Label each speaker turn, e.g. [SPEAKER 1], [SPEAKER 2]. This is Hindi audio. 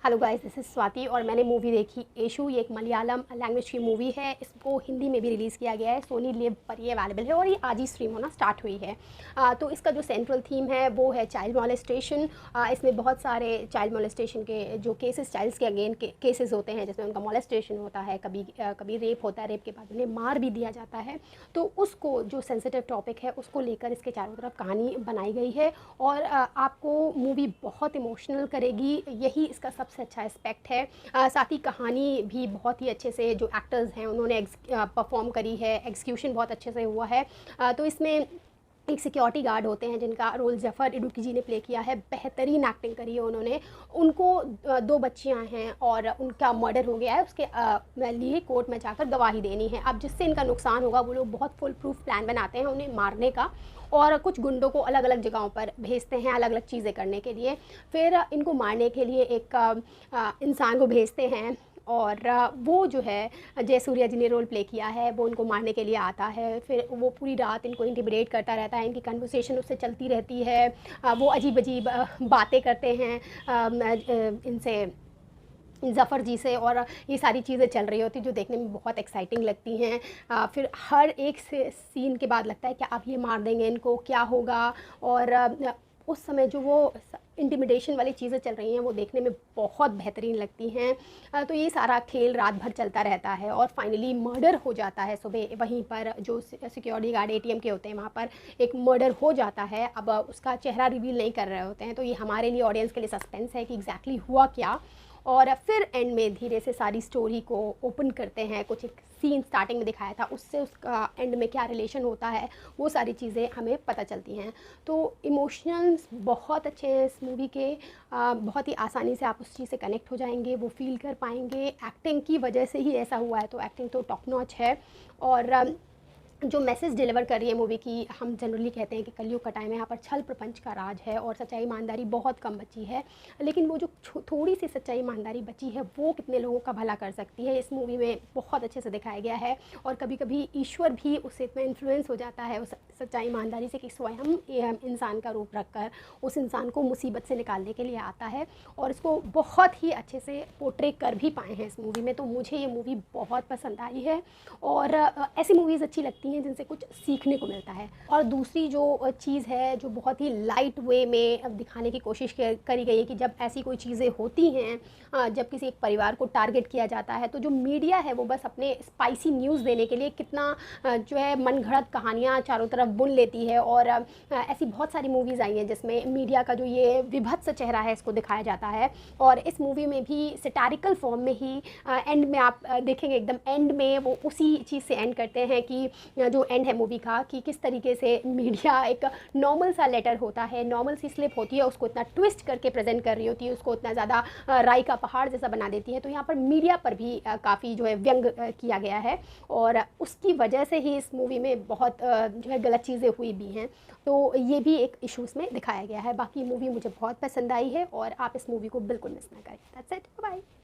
[SPEAKER 1] Hello guys, this is Swati और मैंने मूवी देखी एशु। ये एक मलयालम लैंग्वेज की मूवी है। इसको हिंदी में भी रिलीज़ किया गया है, सोनी लिव पर ये अवेलेबल है और ये आज ही स्ट्रीम होना स्टार्ट हुई है। तो इसका जो सेंट्रल थीम है वो है चाइल्ड मोलेस्टेशन। इसमें बहुत सारे चाइल्ड मोलेस्टेशन के जो केसेस, चाइल्ड्स के अगेन केसेस होते हैं जिसमें उनका मोलेस्टेशन होता है, कभी रेप होता है, रेप के बाद उन्हें मार भी दिया जाता है। तो उसको जो सेंसिटिव टॉपिक है उसको लेकर इसके चारों तरफ कहानी बनाई गई है और आपको मूवी बहुत इमोशनल करेगी, यही इसका सबसे अच्छा एस्पेक्ट है। साथ ही कहानी भी बहुत ही अच्छे से जो एक्टर्स हैं उन्होंने परफॉर्म करी है, एग्जीक्यूशन बहुत अच्छे से हुआ है। तो इसमें एक सिक्योरिटी गार्ड होते हैं जिनका रोल जफ़र इडुकी जी ने प्ले किया है, बेहतरीन एक्टिंग करी है उन्होंने। उनको दो बच्चियां हैं और उनका मर्डर हो गया है, उसके लिए कोर्ट में जाकर गवाही देनी है। अब जिससे इनका नुकसान होगा वो लोग बहुत फुल प्रूफ प्लान बनाते हैं उन्हें मारने का और कुछ गुंडों को अलग अलग जगहों पर भेजते हैं अलग अलग चीज़ें करने के लिए। फिर इनको मारने के लिए एक इंसान को भेजते हैं और वो जो है जयसूर्या जी ने रोल प्ले किया है, वो उनको मारने के लिए आता है। फिर वो पूरी रात इनको इंटिमिडेट करता रहता है, इनकी कन्वर्सेशन उससे चलती रहती है। वो अजीब अजीब बातें करते हैं इनसे, ज़फ़र जी से, और ये सारी चीज़ें चल रही होती जो देखने में बहुत एक्साइटिंग लगती हैं। फिर हर एक से सीन के बाद लगता है कि अब ये मार देंगे इनको, क्या होगा। और उस समय जो वो इंटिमिडेशन वाली चीज़ें चल रही हैं वो देखने में बहुत बेहतरीन लगती हैं। तो ये सारा खेल रात भर चलता रहता है और फाइनली मर्डर हो जाता है सुबह। वहीं पर जो सिक्योरिटी गार्ड एटीएम के होते हैं वहाँ पर एक मर्डर हो जाता है। अब उसका चेहरा रिवील नहीं कर रहे होते हैं, तो ये हमारे लिए, ऑडियंस के लिए सस्पेंस है कि एग्जैक्टली हुआ क्या। और फिर एंड में धीरे से सारी स्टोरी को ओपन करते हैं। कुछ एक सीन स्टार्टिंग में दिखाया था उससे उसका एंड में क्या रिलेशन होता है वो सारी चीज़ें हमें पता चलती हैं। तो इमोशंस बहुत अच्छे हैं इस मूवी के। बहुत ही आसानी से आप उस चीज़ से कनेक्ट हो जाएंगे, वो फील कर पाएंगे। एक्टिंग की वजह से ही ऐसा हुआ है, तो एक्टिंग तो टॉप नॉच है। और जो मैसेज डिलीवर कर रही है मूवी की, हम जनरली कहते हैं कि कलयुग का टाइम है, यहाँ पर छल प्रपंच का राज है और सच्चाई ईमानदारी बहुत कम बची है। लेकिन वो जो थोड़ी सी सच्चाई ईमानदारी बची है वो कितने लोगों का भला कर सकती है, इस मूवी में बहुत अच्छे से दिखाया गया है। और कभी कभी ईश्वर भी उससे इतना इन्फ्लुएंस हो जाता है उस सच्चाई ईमानदारी से कि स्वयं इंसान का रूप रखकर उस इंसान को मुसीबत से निकालने के लिए आता है। और इसको बहुत ही अच्छे से पोर्ट्रे कर भी पाए हैं इस मूवी में। तो मुझे ये मूवी बहुत पसंद आई है और ऐसी मूवीज़ अच्छी लगती हैं जिनसे कुछ सीखने को मिलता है। और दूसरी जो चीज़ है जो बहुत ही लाइट वे में अब दिखाने की कोशिश करी गई है कि जब ऐसी कोई चीज़ें होती हैं, जब किसी एक परिवार को टारगेट किया जाता है, तो जो मीडिया है वो बस अपने स्पाइसी न्यूज़ देने के लिए कितना जो है मनगढ़ंत कहानियाँ चारों तरफ बुन लेती है। और ऐसी बहुत सारी मूवीज़ आई हैं जिसमें मीडिया का जो ये विभत्स चेहरा है इसको दिखाया जाता है। और इस मूवी में भी सैटारिकल फॉर्म में ही एंड में आप देखेंगे, एकदम एंड में वो उसी चीज़ से एंड करते हैं कि जो एंड है मूवी का, कि किस तरीके से मीडिया एक नॉर्मल सा लेटर होता है, नॉर्मल सी स्लिप होती है, उसको इतना ट्विस्ट करके प्रेजेंट कर रही होती है, उसको इतना ज़्यादा राई का पहाड़ जैसा बना देती है। तो यहाँ पर मीडिया पर भी काफ़ी जो है व्यंग किया गया है और उसकी वजह से ही इस मूवी में बहुत जो है गलत चीज़ें हुई भी हैं। तो ये भी एक इशूज़ में दिखाया गया है। बाकी मूवी मुझे बहुत पसंद आई है और आप इस मूवी को बिल्कुल मिस ना करें। That's it, bye.